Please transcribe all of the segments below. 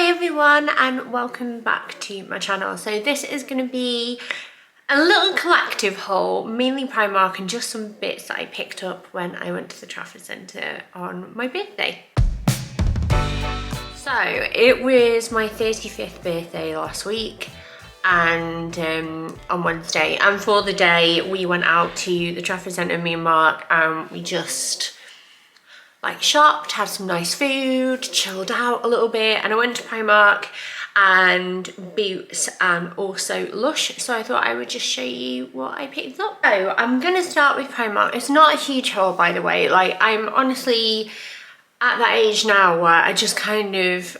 Hi everyone and welcome back to my channel. So this is going to be a little collective haul, mainly Primark and just some bits that I picked up when I went to the Trafford Centre on my birthday. So it was my 35th birthday last week and on Wednesday, and for the day we went out to the Trafford Centre, me and Mark, and we just like shopped, had some nice food, chilled out a little bit, and I went to Primark and Boots and also Lush, so I thought I would just show you what I picked up. So I'm gonna start with Primark. It's not a huge haul, by the way. Like, I'm honestly at that age now where I just kind of,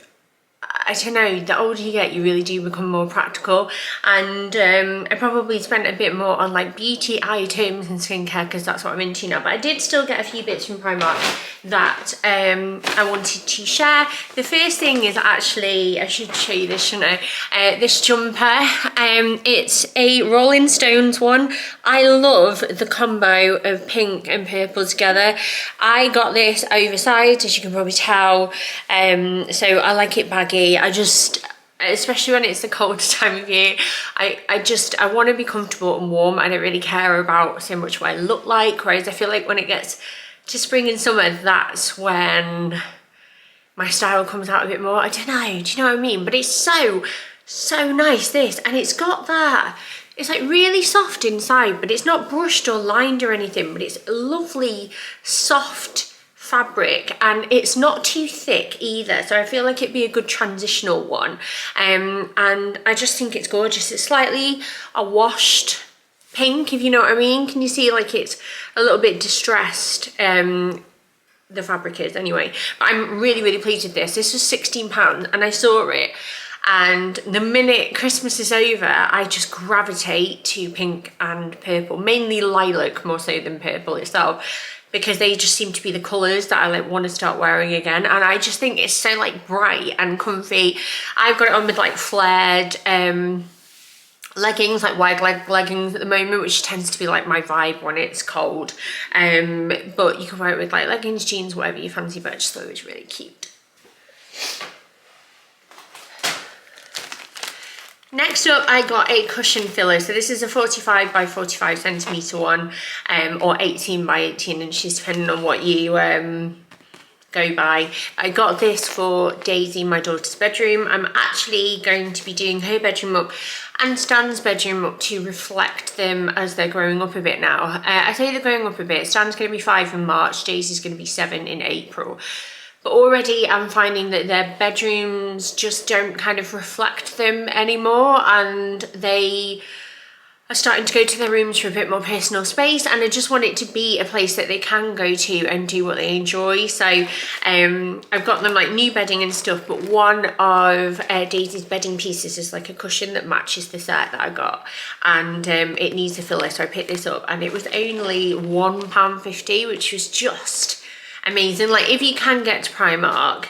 I don't know, the older you get, you really do become more practical, and I probably spent a bit more on like beauty items and skincare because that's what I'm into now, but I did still get a few bits from Primark that I wanted to share. The first thing is actually, I should show you this, shouldn't I? This jumper. It's a Rolling Stones one. I love the combo of pink and purple together. I got this oversized, as you can probably tell, so I like it baggy. I just, especially when it's the coldest time of year, I want to be comfortable and warm. I don't really care about so much what I look like, whereas I feel like when it gets to spring and summer, that's when my style comes out a bit more. I don't know, do you know what I mean? But it's so nice, this, and it's got that, it's like really soft inside, but it's not brushed or lined or anything, but it's lovely soft fabric, and it's not too thick either, so I feel like it'd be a good transitional one, and I just think it's gorgeous. It's slightly a washed pink, if you know what I mean. Can you see, like, it's a little bit distressed, the fabric is anyway, but I'm really pleased with this. This was £16 and I saw it, and the minute Christmas is over I just gravitate to pink and purple, mainly lilac more so than purple itself, because they just seem to be the colours that I like want to start wearing again, and I just think it's so like bright and comfy. I've got it on with like flared leggings, like wide leg leggings at the moment, which tends to be like my vibe when it's cold, but you can wear it with like leggings, jeans, whatever you fancy, but I just thought it was really cute. Next up, I got a cushion filler. So this is a 45 by 45 centimetre one, or 18 by 18 inches, depending on what you go by. I got this for Daisy, my daughter's bedroom. I'm actually going to be doing her bedroom up and Stan's bedroom up to reflect them as they're growing up a bit now. I say they're growing up a bit. Stan's going to be 5 in March, Daisy's going to be 7 in April. But already I'm finding that their bedrooms just don't kind of reflect them anymore, and they are starting to go to their rooms for a bit more personal space, and I just want it to be a place that they can go to and do what they enjoy. So I've got them like new bedding and stuff, but one of Daisy's bedding pieces is like a cushion that matches the set that I got, and it needs a filler, so I picked this up and it was only £1.50, which was just amazing. Like, if you can get to Primark,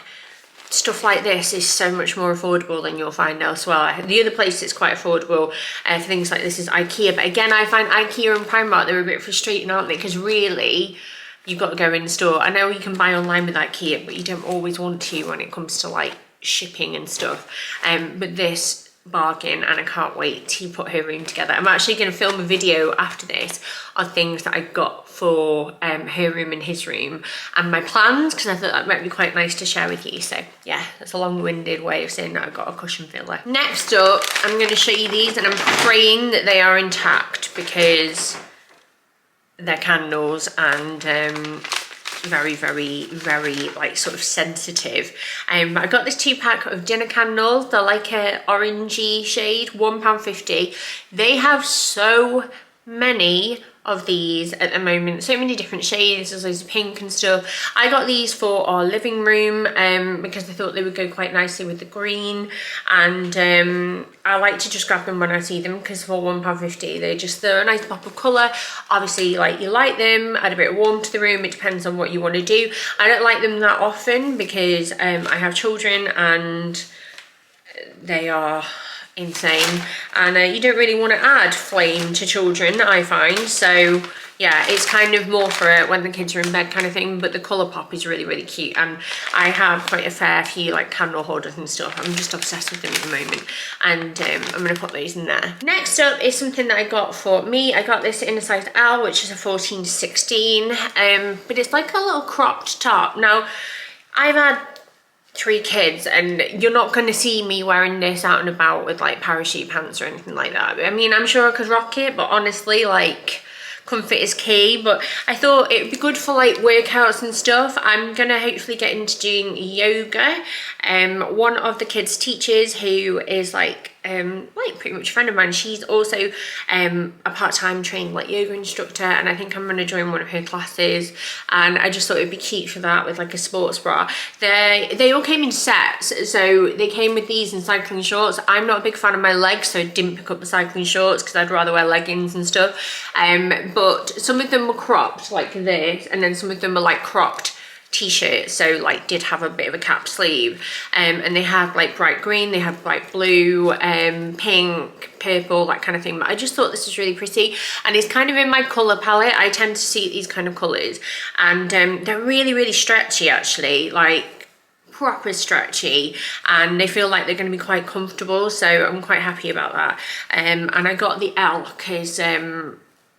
stuff like this is so much more affordable than you'll find elsewhere. The other place that's quite affordable for things like this is Ikea, but again, I find Ikea and Primark, they're a bit frustrating, aren't they? Because really, you've got to go in store. I know you can buy online with Ikea, but you don't always want to when it comes to like shipping and stuff. But this bargain, and I can't wait to put her room together. I'm actually going to film a video after this on things that I got for her room and his room and my plans, because I thought that might be quite nice to share with you. So yeah, that's a long-winded way of saying that I got a cushion filler. Next up, I'm going to show you these, and I'm praying that they are intact because they're candles and very like sort of sensitive. But I got this 2-pack of dinner candles. They're like a orangey shade, £1.50. They have so many of these at the moment, so many different shades. There's loads of pink and stuff. I got these for our living room because I thought they would go quite nicely with the green, and I like to just grab them when I see them because for £1.50 they're a nice pop of colour. Obviously, like, you light them, add a bit of warmth to the room, it depends on what you want to do. I don't light them that often because I have children and they are insane, and you don't really want to add flame to children, I find. So yeah, it's kind of more for when the kids are in bed kind of thing, but the colour pop is really, really cute, and I have quite a fair few like candle holders and stuff. I'm just obsessed with them at the moment, and I'm going to put those in there. Next up is something that I got for me. I got this in a size L, which is a 14 to 16, but it's like a little cropped top. Now, I've had 3 kids, and you're not going to see me wearing this out and about with like parachute pants or anything like that. I mean, I'm sure I could rock it, but honestly, like, comfort is key. But I thought it would be good for like workouts and stuff. I'm gonna hopefully get into doing yoga. One of the kids' teachers, who is like pretty much a friend of mine, she's also a part-time trained like yoga instructor, and I think I'm going to join one of her classes, and I just thought it'd be cute for that with like a sports bra. They all came in sets, so they came with these and cycling shorts. I'm not a big fan of my legs, so I didn't pick up the cycling shorts because I'd rather wear leggings and stuff, but some of them were cropped like this, and then some of them were like cropped t-shirt, so like did have a bit of a cap sleeve, and they had like bright green, they have bright blue, pink, purple, that kind of thing. But I just thought this was really pretty, and it's kind of in my color palette. I tend to see these kind of colors, and they're really, really stretchy, actually, like proper stretchy, and they feel like they're going to be quite comfortable, so I'm quite happy about that. And I got the L because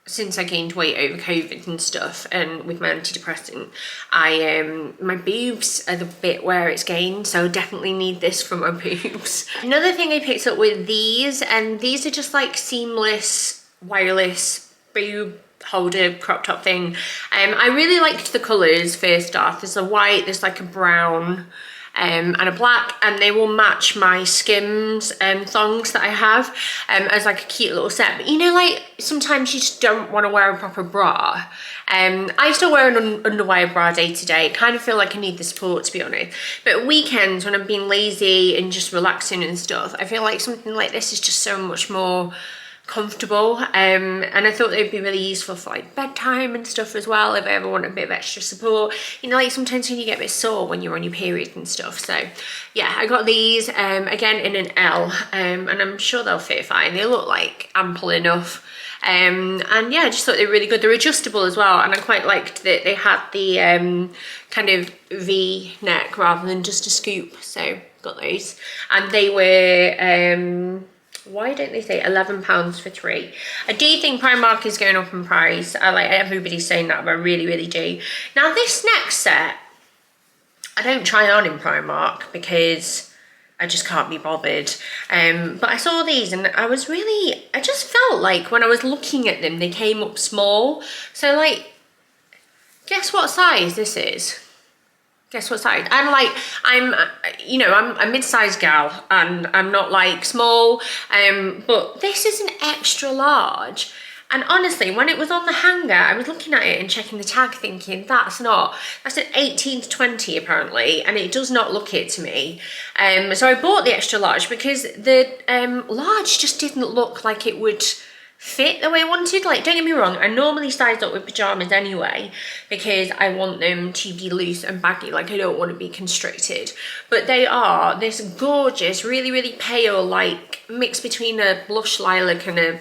since I gained weight over COVID and stuff, and with my antidepressant, my boobs are the bit where it's gained, so I definitely need this for my boobs. Another thing I picked up with these, and these are just like seamless, wireless boob holder crop top thing. I really liked the colours first off. There's a white, there's like a brown, and a black, and they will match my Skims thongs that I have as like a cute little set. But you know, like sometimes you just don't want to wear a proper bra. I still wear an underwire bra day to day. Kind of feel like I need the support, to be honest. But weekends, when I'm being lazy and just relaxing and stuff, I feel like something like this is just so much more comfortable, and I thought they'd be really useful for like bedtime and stuff as well, if I ever want a bit of extra support. You know, like sometimes when you get a bit sore when you're on your period and stuff. So yeah, I got these again in an L, and I'm sure they'll fit fine. They look like ample enough, and yeah, I just thought they were really good. They're adjustable as well, and I quite liked that they had the kind of V neck rather than just a scoop, so got those. And they were why don't they say £11 for 3? I do think Primark is going up in price. I like everybody's saying that, but I really, really do. Now this next set, I don't try on in Primark because I just can't be bothered. But I saw these, and I just felt like when I was looking at them, they came up small. So like, guess what size this is? Guess what size? I'm a mid-sized gal, and I'm not like small, but this is an extra large. And honestly, when it was on the hanger, I was looking at it and checking the tag thinking, that's an 18 to 20 apparently, and it does not look it to me. So I bought the extra large because the large just didn't look like it would fit the way I wanted. Like, don't get me wrong, I normally size up with pajamas anyway because I want them to be loose and baggy. Like, I don't want to be constricted, but they are this gorgeous, really, really pale, like mix between a blush lilac and a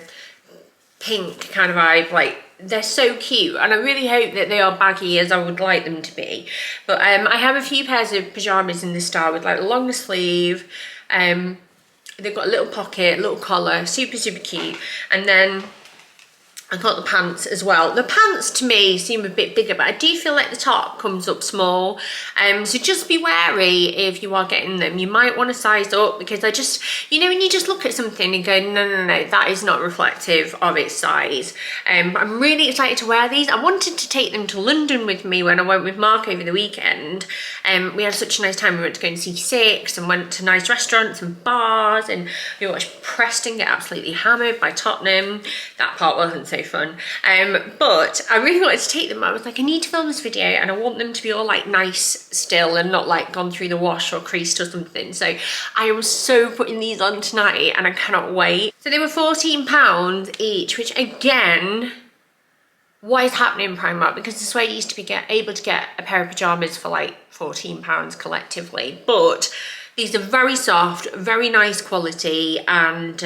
pink kind of vibe. Like, they're so cute, and I really hope that they are baggy as I would like them to be. But I have a few pairs of pajamas in this style with like a longer sleeve. They've got a little pocket, a little collar, super, super cute. And then I got the pants as well. The pants to me seem a bit bigger, but I do feel like the top comes up small. So just be wary if you are getting them. You might want to size up, because I just, you know, when you just look at something and go, no, that is not reflective of its size. I'm really excited to wear these. I wanted to take them to London with me when I went with Mark over the weekend. We had such a nice time. We went to go and see Six and went to nice restaurants and bars, and we watched Preston get absolutely hammered by Tottenham. That part wasn't so fun, but I really wanted to take them. I was like, I need to film this video, and I want them to be all like nice still and not like gone through the wash or creased or something. So I am so putting these on tonight, and I cannot wait. So they were £14 each, which again, what is happening in Primark? Because this way you used to be able to get a pair of pajamas for like £14 collectively, but These are very soft, very nice quality, and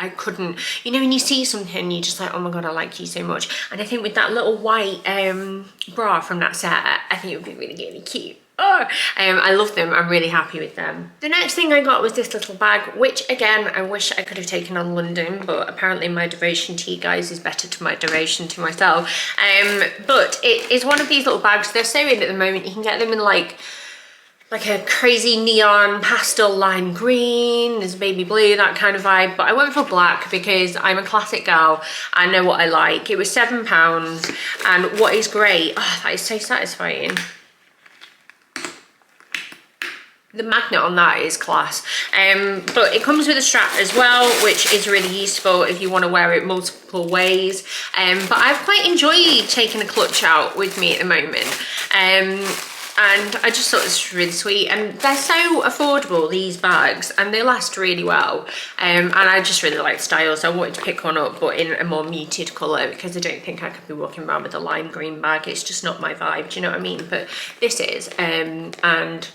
I couldn't, you know, when you see something, you're just like, oh my God, I like you so much. And I think with that little white bra from that set, I think it would be really, really cute. Oh, I love them. I'm really happy with them. The next thing I got was this little bag, which again, I wish I could have taken on London, but apparently my devotion to you guys is better to my devotion to myself. But it is one of these little bags. They're so in at the moment. You can get them in like a crazy neon pastel lime green, there's baby blue, that kind of vibe, but I went for black because I'm a classic girl. I know what I like. It was £7, and what is great, oh, that is so satisfying. The magnet on that is class, but it comes with a strap as well, which is really useful if you want to wear it multiple ways. But I've quite enjoyed taking a clutch out with me at the moment. And I just thought it was really sweet, and they're so affordable, these bags, and they last really well. And I just really like style, so I wanted to pick one up, but in a more muted colour, because I don't think I could be walking around with a lime green bag. It's just not my vibe, do you know what I mean? But this is, and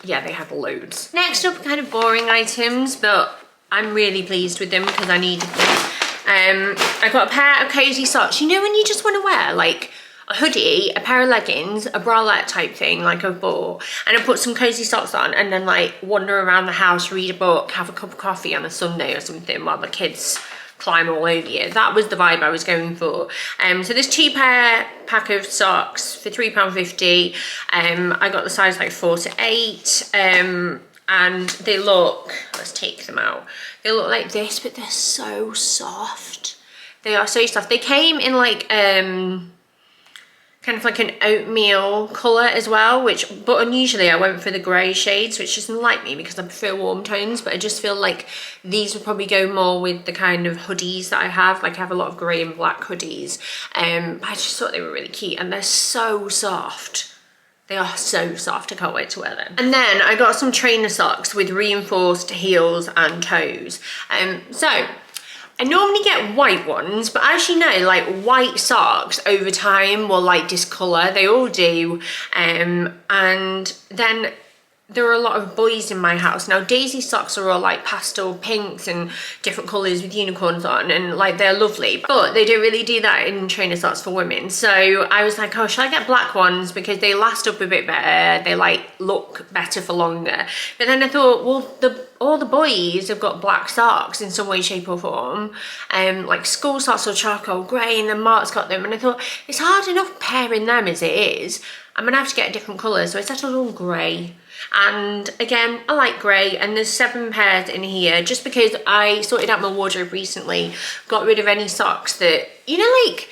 yeah, they have loads. Next up, kind of boring items, but I'm really pleased with them because I needed them. I got a pair of cosy socks. You know when you just want to wear like a hoodie, a pair of leggings, a bralette type thing like I've bought, and I put some cozy socks on and then like wander around the house, read a book, have a cup of coffee on a Sunday or something while the kids climb all over you. That was the vibe I was going for. So this 2-pair pack of socks for £3.50. I got the size like 4 to 8, and they look, let's take them out. They look like this, but they're so soft. They are so soft. They came in like kind of like an oatmeal colour as well, but unusually I went for the grey shades, which doesn't like me because I prefer warm tones, but I just feel like these would probably go more with the kind of hoodies that I have. Like I have a lot of grey and black hoodies, but I just thought they were really cute, and they're so soft. They are so soft, I can't wait to wear them. And then I got some trainer socks with reinforced heels and toes. So I normally get white ones, but as you know, like white socks over time will like discolour, they all do. And then there are a lot of boys in my house. Now Daisy socks are all like pastel pinks and different colours with unicorns on, and like they're lovely, but they don't really do that in trainer socks for women. So I was like, oh, should I get black ones because they last up a bit better, they like look better for longer. But then I thought, well, all the boys have got black socks in some way, shape or form, like school socks or charcoal grey, and then Mark's got them, and I thought it's hard enough pairing them as it is. I'm gonna have to get a different colour, so I settled on grey. And again, I like grey, and there's 7 pairs in here just because I sorted out my wardrobe recently, got rid of any socks that, you know, like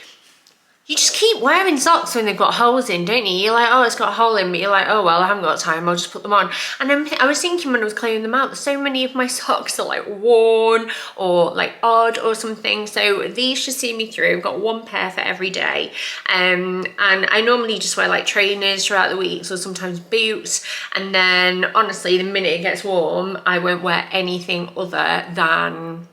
you just keep wearing socks when they've got holes in, don't you? You're like, oh, it's got a hole in, but you're like, oh, well, I haven't got time, I'll just put them on. And then I was thinking when I was clearing them out, so many of my socks are like worn or like odd or something. So these should see me through. I've got 1 pair for every day. And I normally just wear like trainers throughout the weeks or sometimes boots. And then honestly, the minute it gets warm, I won't wear anything other than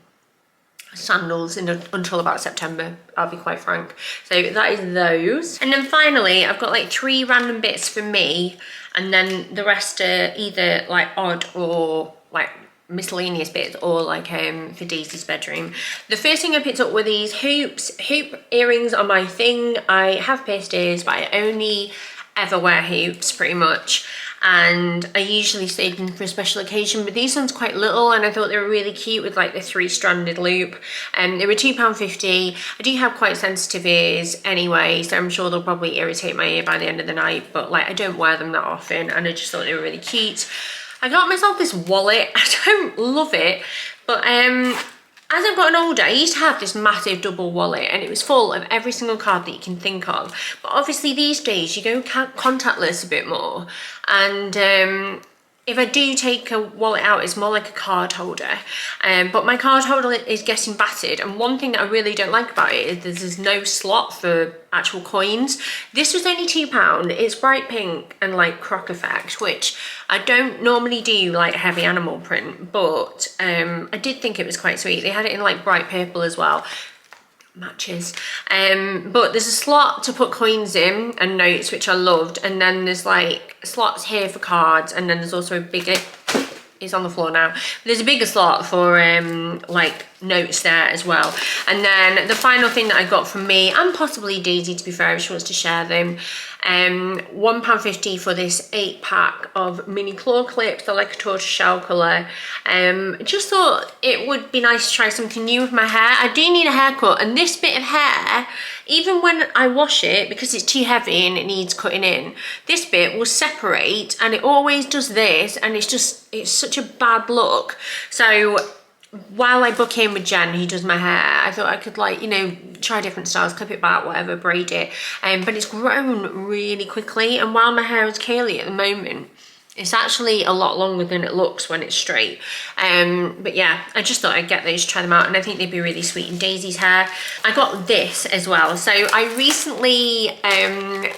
sandals until about September, I'll be quite frank. So that is those. And then finally, I've got like 3 random bits for me, and then the rest are either like odd or like miscellaneous bits, or like for Daisy's bedroom. The first thing I picked up were these hoops. Hoop earrings are my thing. I have pierced ears, but I only ever wear hoops pretty much, and I usually save them for a special occasion, but these ones quite little, and I thought they were really cute with like the 3-stranded loop. They were £2.50. I do have quite sensitive ears anyway, so I'm sure they'll probably irritate my ear by the end of the night, but like I don't wear them that often, and I just thought they were really cute. I got myself this wallet. I don't love it, but as I've gotten older, I used to have this massive double wallet, and it was full of every single card that you can think of. But obviously these days you go contactless a bit more, and if I do take a wallet out, it's more like a card holder. But my card holder is getting battered, and one thing that I really don't like about it is there's no slot for actual coins. This was only £2. It's bright pink and like croc effect, which I don't normally do like heavy animal print, but I did think it was quite sweet. They had it in like bright purple as well. Matches. But there's a slot to put coins in and notes, which I loved, and then there's like slots here for cards, and then there's also a bigger it's on the floor now. There's a bigger slot for like notes there as well. And then the final thing that I got from me, and possibly Daisy, to be fair, if she wants to share them, £1.50 for this 8-pack of mini claw clips. They're like a tortoise shell colour. Just thought it would be nice to try something new with my hair. I do need a haircut, and this bit of hair, even when I wash it, because it's too heavy and it needs cutting in, this bit will separate, and it always does this, and it's such a bad look. So while I book in with Jen, who does my hair, I thought I could, like, you know, try different styles, clip it back, whatever, braid it. But it's grown really quickly, and while my hair is curly at the moment, it's actually a lot longer than it looks when it's straight. But yeah, I just thought I'd get those, try them out, and I think they'd be really sweet in Daisy's hair. I got this as well. So I recently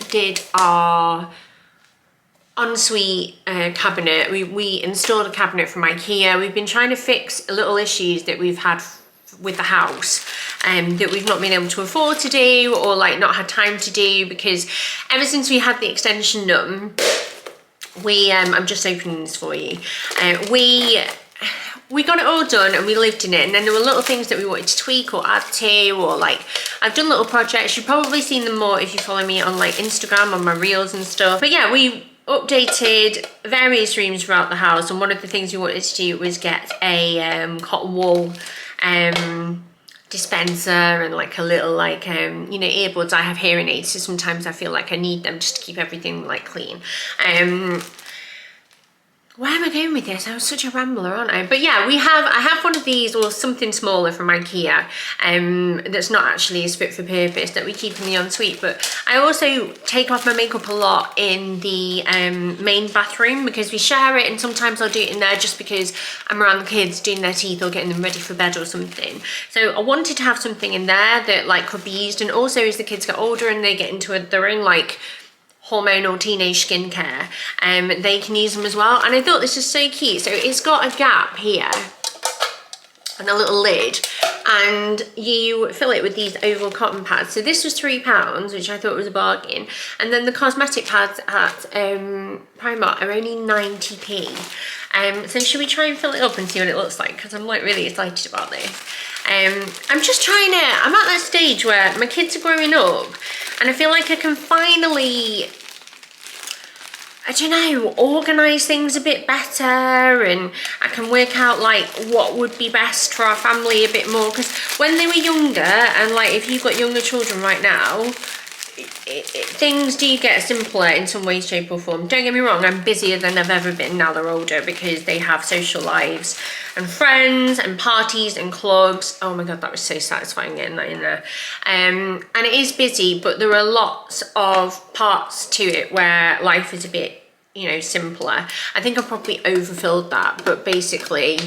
did our ensuite cabinet. We installed a cabinet from Ikea. We've been trying to fix little issues that we've had with the house that we've not been able to afford to do, or like not had time to do, because ever since we had the extension done, we I'm just opening this for you, we got it all done and we lived in it, and then there were little things that we wanted to tweak or add to, or like I've done little projects. You've probably seen them more if you follow me on like Instagram, on my reels and stuff. But yeah, we updated various rooms throughout the house, and one of the things we wanted to do was get a cotton wool dispenser, and like a little like you know, earbuds. I have hearing aids, so sometimes I feel like I need them just to keep everything like clean. Where am I going with this? I was such a rambler, aren't I? But yeah, I have one of these, or something smaller from Ikea, that's not actually as fit for purpose, that we keep in the ensuite. But I also take off my makeup a lot in the main bathroom, because we share it, and sometimes I'll do it in there just because I'm around the kids doing their teeth or getting them ready for bed or something. So I wanted to have something in there that like could be used, and also as the kids get older and they get into their own like hormonal teenage skincare, they can use them as well. And I thought this is so cute. So it's got a gap here and a little lid, and you fill it with these oval cotton pads. So this was £3, which I thought was a bargain. And then the cosmetic pads at Primark are only 90p. So should we try and fill it up and see what it looks like? Because I'm like really excited about this. I'm just trying to, I'm at that stage where my kids are growing up, and I feel like I can finally, I don't know, organise things a bit better, and I can work out like what would be best for our family a bit more. Because when they were younger, and like if you've got younger children right now, things do get simpler in some way, shape or form. Don't get me wrong, I'm busier than I've ever been now they're older, because they have social lives and friends and parties and clubs. Oh my god, that was so satisfying getting that in there. And it is busy, but there are lots of parts to it where life is a bit, you know, simpler. I think I've probably overfilled that, but basically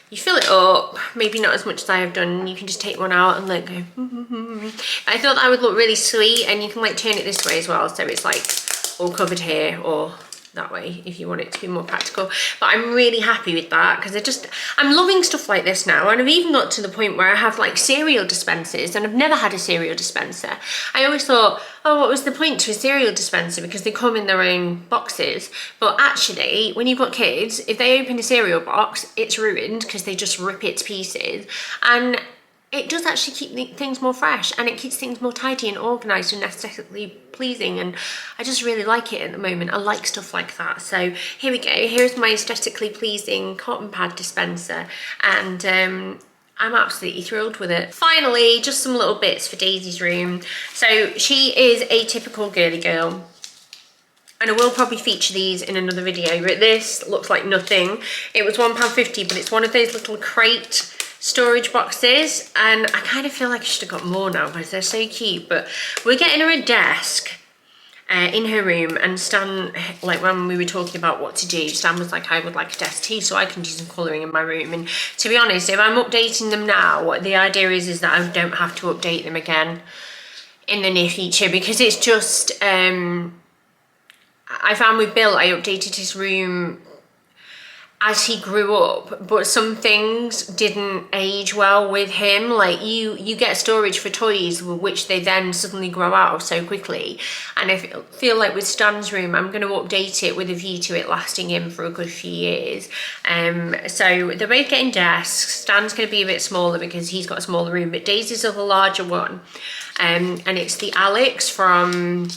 you fill it up, maybe not as much as I have done. You can just take one out and like go. I thought that would look really sweet, and you can like turn it this way as well, so it's like all covered here, or that way if you want it to be more practical. But I'm really happy with that, because I'm loving stuff like this now. And I've even got to the point where I have like cereal dispensers, and I've never had a cereal dispenser. I always thought, oh, what was the point to a cereal dispenser, because they come in their own boxes. But actually, when you've got kids, if they open a cereal box, it's ruined, because they just rip it to pieces. And it does actually keep things more fresh, and it keeps things more tidy and organised and aesthetically pleasing, and I just really like it at the moment. I like stuff like that. So here we go. Here's my aesthetically pleasing cotton pad dispenser, and I'm absolutely thrilled with it. Finally, just some little bits for Daisy's room. So she is a typical girly girl, and I will probably feature these in another video, but this looks like nothing. It was £1.50, but it's one of those little crate storage boxes, and I kind of feel like I should have got more now because they're so cute. But we're getting her a desk in her room, and Stan, like when we were talking about what to do, Stan was like, I would like a desk too, so I can do some colouring in my room. And to be honest, if I'm updating them now, what the idea is that I don't have to update them again in the near future, because it's just I found with Bill, I updated his room as he grew up, but some things didn't age well with him. Like you get storage for toys which they then suddenly grow out of so quickly, and I feel like with Stan's room I'm going to update it with a view to it lasting him for a good few years. So they're both getting desks. Stan's going to be a bit smaller because he's got a smaller room, but Daisy's a larger one, and it's the Alex from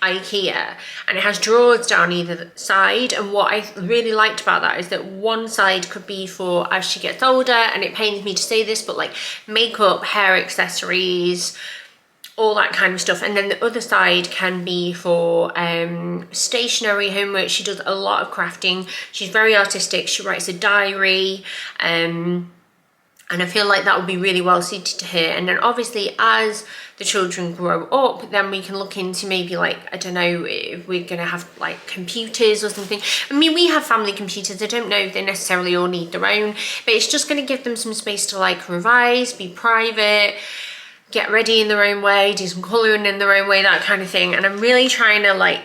Ikea, and it has drawers down either side. And what I really liked about that is that one side could be for as she gets older, and it pains me to say this, but like makeup, hair accessories, all that kind of stuff. And then the other side can be for stationery, homework. She does a lot of crafting. She's very artistic. She writes a diary, and I feel like that would be really well suited to her. And then obviously as the children grow up, then we can look into maybe like, I don't know, if we're gonna have like computers or something. I mean, we have family computers. I don't know if they necessarily all need their own, but it's just gonna give them some space to like revise, be private, get ready in their own way, do some colouring in their own way, that kind of thing. And I'm really trying to like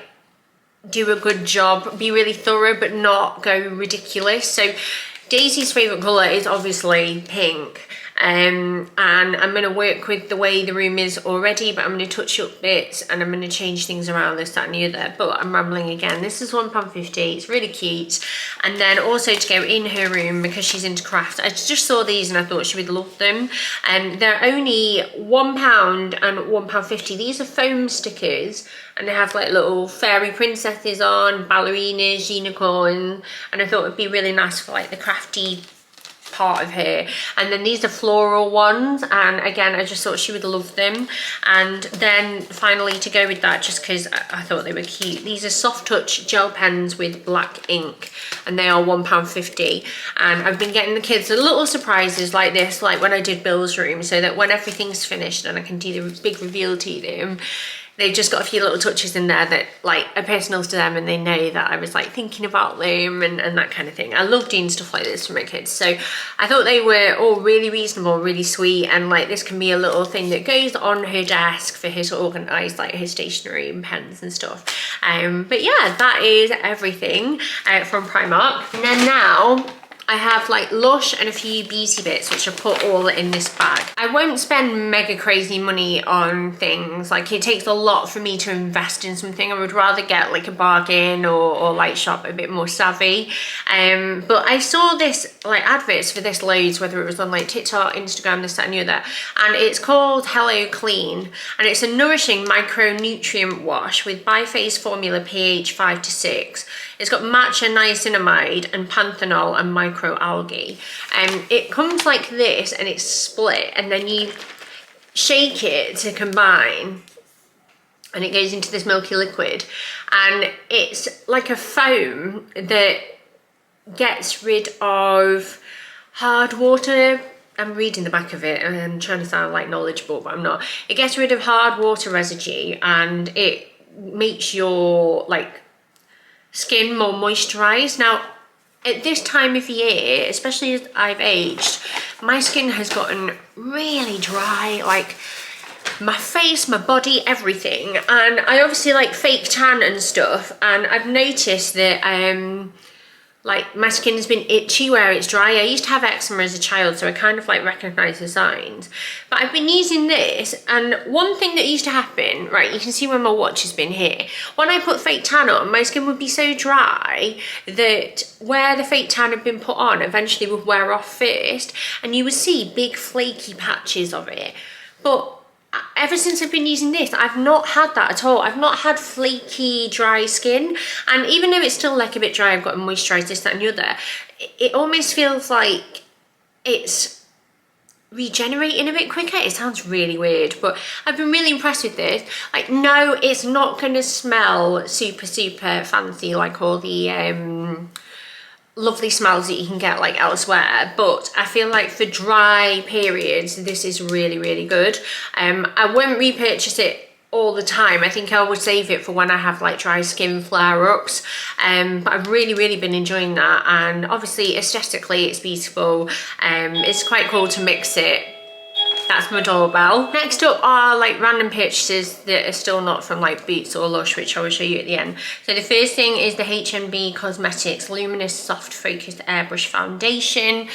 do a good job, be really thorough, but not go ridiculous. So Daisy's favourite colour is obviously pink, and I'm going to work with the way the room is already, but I'm going to touch up bits and I'm going to change things around, this, that and the other. But I'm rambling again. This is £1.50, it's really cute. And then also to go in her room, because she's into crafts, I just saw these and I thought she would love them. And they're only £1 and £1.50. These are foam stickers, and they have like little fairy princesses on, ballerinas, unicorn, and I thought it'd be really nice for like the crafty part of her. And then these are floral ones, and again I just thought she would love them. And then finally, to go with that, just because I thought they were cute, these are soft touch gel pens with black ink, and they are £1.50. And I've been getting the kids little surprises like this, like when I did Bill's room, so that when everything's finished and I can do the big reveal to them, they've just got a few little touches in there that like are personal to them, and they know that I was like thinking about them and that kind of thing. I love doing stuff like this for my kids. So I thought they were all really reasonable, really sweet, and like this can be a little thing that goes on her desk for her to organise like her stationery and pens and stuff. But yeah, that is everything from Primark. And then now I have like Lush and a few beauty bits which I put all in this bag. I won't spend mega crazy money on things. Like it takes a lot for me to invest in something. I would rather get like a bargain or like shop a bit more savvy. But I saw this like adverts for this loads, whether it was on like TikTok, Instagram, this, that and the other. And it's called Hello Clean. And it's a nourishing micronutrient wash with biphase formula pH 5 to 6. It's got matcha niacinamide and panthenol and microalgae. It comes like this, and it's split, and then you shake it to combine, and it goes into this milky liquid. And it's like a foam that gets rid of hard water. I'm reading the back of it and I'm trying to sound like knowledgeable, but I'm not. It gets rid of hard water residue, and it makes your like skin more moisturized. Now at this time of year, especially as I've aged, my skin has gotten really dry, like my face, my body, everything. And I obviously like fake tan and stuff, and I've noticed that like my skin has been itchy where it's dry. I used to have eczema as a child, so I kind of like recognize the signs. But I've been using this, and one thing that used to happen, right, you can see where my watch has been here. When I put fake tan on, my skin would be so dry that where the fake tan had been put on eventually would wear off first, and you would see big flaky patches of it. But ever since I've been using this, I've not had that at all. I've not had flaky, dry skin. And even though it's still like a bit dry, I've got to moisturise this, that and the other, it almost feels like it's regenerating a bit quicker. It sounds really weird, but I've been really impressed with this. Like, no, it's not going to smell super, super fancy like all the lovely smells that you can get like elsewhere, but I feel like for dry periods this is really, really good. I won't repurchase it all the time. I think I would save it for when I have like dry skin flare-ups, but I've really been enjoying that. And obviously aesthetically it's beautiful. It's quite cool to mix it That's my doorbell. Next up are like random purchases that are still not from like Boots or Lush, which I will show you at the end. So the first thing is the H&B Cosmetics Luminous Soft Focused Airbrush Foundation,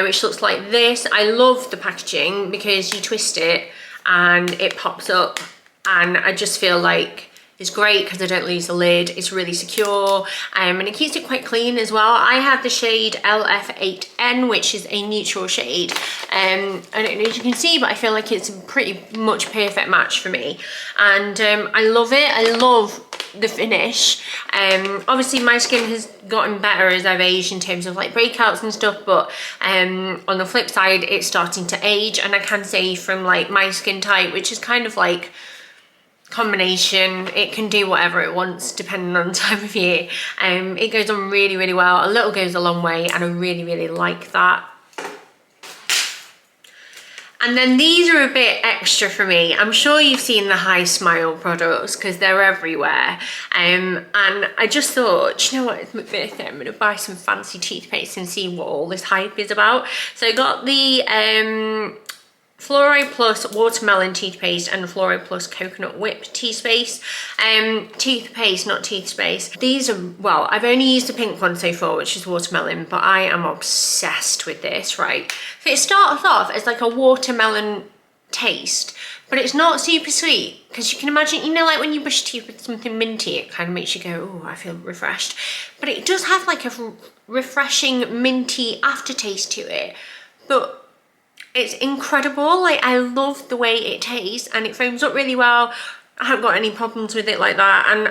which looks like this. I love the packaging because you twist it and it pops up, and I just feel like it's great because I don't lose the lid. It's really secure, and it keeps it quite clean as well. I have the shade LF8N, which is a neutral shade. I don't know if you can see, but I feel like it's a pretty much perfect match for me. And I love it. I love the finish. Obviously my skin has gotten better as I've aged in terms of like breakouts and stuff, but on the flip side, it's starting to age. And I can say from like my skin type, which is kind of like combination, it can do whatever it wants depending on the time of year. It goes on really, really well. A little goes a long way, and I really, really like that. And then these are a bit extra for me. I'm sure you've seen the High Smile products because they're everywhere. And I just thought, do you know what, it's my birthday, I'm gonna buy some fancy toothpaste and see what all this hype is about. So I got the Fluoride Plus Watermelon toothpaste and Fluoride Plus Coconut Whip toothpaste. Toothpaste, not toothpaste. These are, well, I've only used the pink one so far, which is watermelon, but I am obsessed with this, right? So it starts off as like a watermelon taste, but it's not super sweet, because you can imagine, you know, like when you brush teeth with something minty, it kind of makes you go, oh, I feel refreshed. But it does have like a refreshing minty aftertaste to it, but it's incredible. Like, I love the way it tastes, and it foams up really well. I haven't got any problems with it like that, and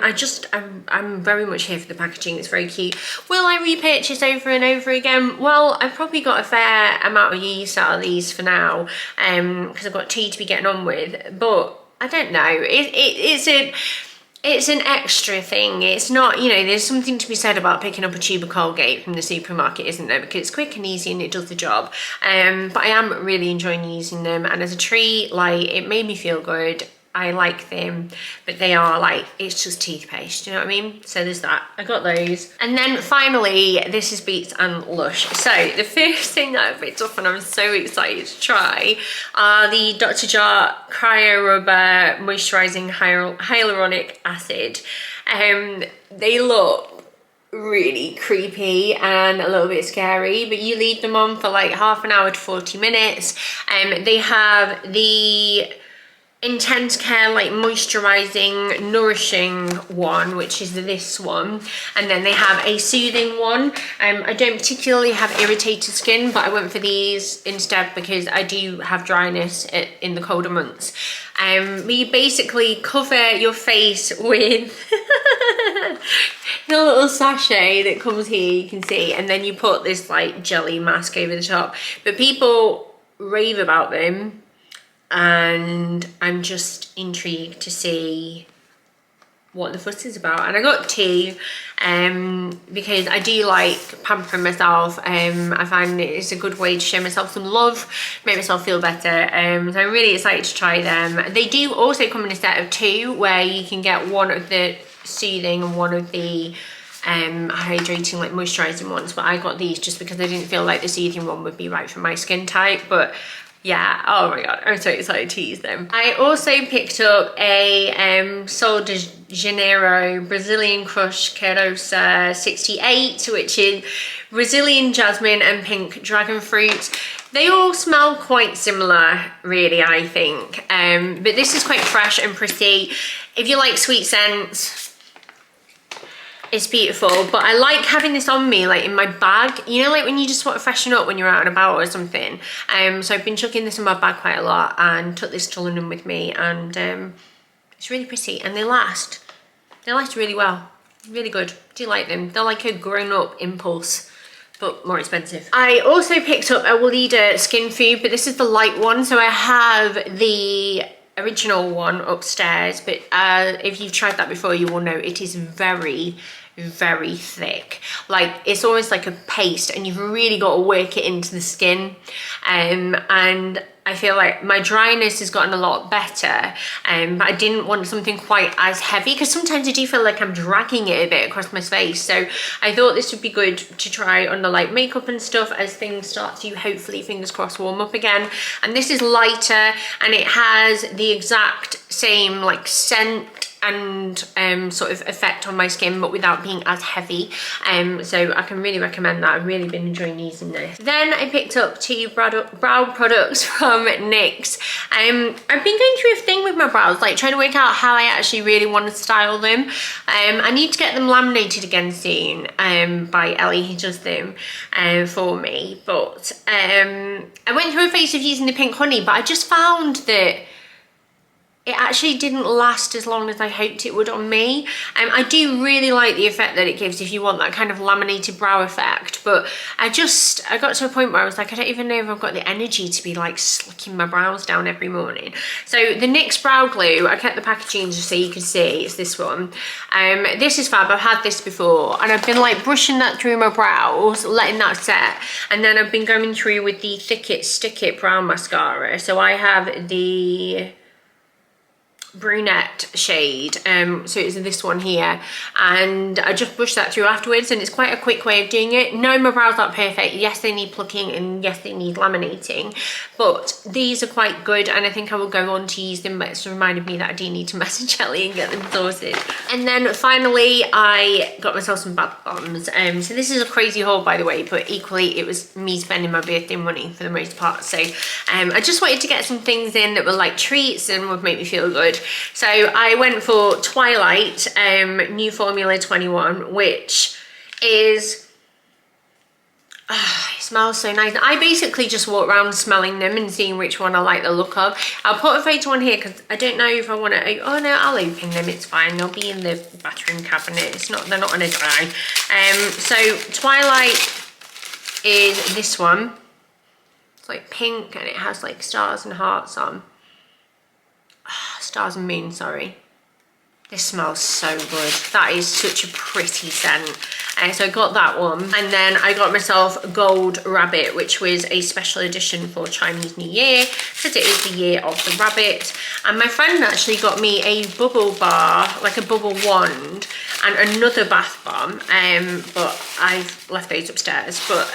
I'm very much here for the packaging. It's very cute. Will I repurchase over and over again? Well, I've probably got a fair amount of use out of these for now, because I've got tea to be getting on with, but I don't know. It's an extra thing. It's not, you know, there's something to be said about picking up a tube of Colgate from the supermarket, isn't there? Because it's quick and easy and it does the job. But I am really enjoying using them. And as a treat, like, it made me feel good. I like them, but they are like, it's just toothpaste, you know what I mean? So there's that. I got those. And then finally, this is Beats and Lush. So the first thing that I picked up and I'm so excited to try are the Dr. Jart Cryo Rubber Moisturizing Hyaluronic Acid. They look really creepy and a little bit scary, but you leave them on for like half an hour to 40 minutes. They have the Intense Care like moisturizing nourishing one, which is this one, and then they have a soothing one. I don't particularly have irritated skin, but I went for these instead because I do have dryness in the colder months. But you basically cover your face with the little sachet that comes here, you can see, and then you put this like jelly mask over the top. But people rave about them, and I'm just intrigued to see what the fuss is about. And I got two because I do like pampering myself. I find it's a good way to show myself some love, make myself feel better. So I'm really excited to try them. They do also come in a set of two, where you can get one of the soothing and one of the hydrating, like moisturizing ones, but I got these just because I didn't feel like the soothing one would be right for my skin type. But yeah, oh my god, I'm so excited to use them. I also picked up a Sol de Janeiro Brazilian Crush Queirosa 68, which is Brazilian jasmine and pink dragon fruit. They all smell quite similar, really, I think. But this is quite fresh and pretty. If you like sweet scents, it's beautiful. But I like having this on me, like in my bag, you know, like when you just want to freshen up when you're out and about or something. So I've been chucking this in my bag quite a lot and took this to London with me, and it's really pretty, and they last really well, really good. Do you like them? They're like a grown-up Impulse, but more expensive. I also picked up a Weleda Skin Food, but this is the light one. So I have the original one upstairs, but if you've tried that before, you will know it is very, very thick. Like it's almost like a paste, and you've really got to work it into the skin. And I feel like my dryness has gotten a lot better, but I didn't want something quite as heavy, because sometimes I do feel like I'm dragging it a bit across my face. So I thought this would be good to try under like makeup and stuff as things start to, hopefully, fingers crossed, warm up again. And this is lighter, and it has the exact same like scent and sort of effect on my skin, but without being as heavy. So I can really recommend that. I've really been enjoying using this. Then I picked up 2 brow products from NYX. I've been going through a thing with my brows, like trying to work out how I actually really want to style them. I need to get them laminated again soon by Ellie, who does them for me. But I went through a phase of using the pink honey, but I just found that it actually didn't last as long as I hoped it would on me. I do really like the effect that it gives if you want that kind of laminated brow effect, but I got to a point where I was like, I don't even know if I've got the energy to be like slicking my brows down every morning. So the NYX brow glue, I kept the packaging just so you can see, it's this one. This is fab. I've had this before, and I've been like brushing that through my brows, letting that set, and then I've been going through with the Thick It Stick It brow mascara. So I have the brunette shade, so it's this one here, and I just brush that through afterwards, and it's quite a quick way of doing it. No, my brows aren't perfect. Yes, they need plucking, and yes, they need laminating, but these are quite good, and I think I will go on to use them. But it's reminded me that I do need to message Ellie and get them sorted. And then finally I got myself some bath bombs. So this is a crazy haul, by the way, but equally it was me spending my birthday money for the most part. So I just wanted to get some things in that were like treats and would make me feel good. So I went for Twilight New Formula 21, which is, it smells so nice. I basically just walk around smelling them and seeing which one I like the look of. I'll put a photo on here because I don't know if I want to, oh no, I'll open them, it's fine. They'll be in the bathroom cabinet. They're not gonna dry. So Twilight is this one. It's like pink, and it has like stars and hearts on. Stars and moon, sorry. This smells so good. That is such a pretty scent. So I got that one, and then I got myself Gold Rabbit, which was a special edition for Chinese New Year, because it is the year of the rabbit. And my friend actually got me a bubble bar, like a bubble wand, and another bath bomb, but I've left those upstairs. But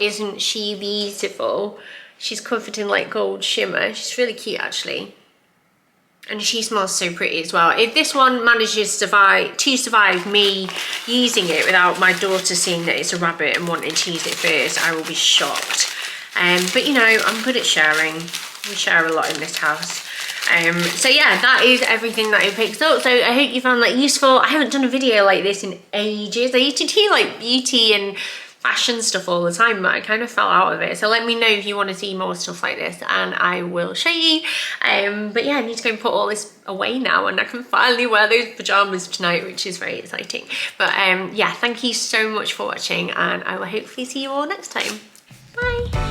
isn't she beautiful? She's covered in like gold shimmer. She's really cute actually. And she smells so pretty as well. If this one manages to survive me using it without my daughter seeing that it's a rabbit and wanting to use it first, I will be shocked. But you know, I'm good at sharing. We share a lot in this house. So yeah, that is everything that I picked up. So I hope you found that useful. I haven't done a video like this in ages. I used to do like beauty and fashion stuff all the time, but I kind of fell out of it. So let me know if you want to see more stuff like this, and I will show you. But yeah, I need to go and put all this away now, and I can finally wear those pajamas tonight, which is very exciting. But yeah, thank you so much for watching, and I will hopefully see you all next time. Bye.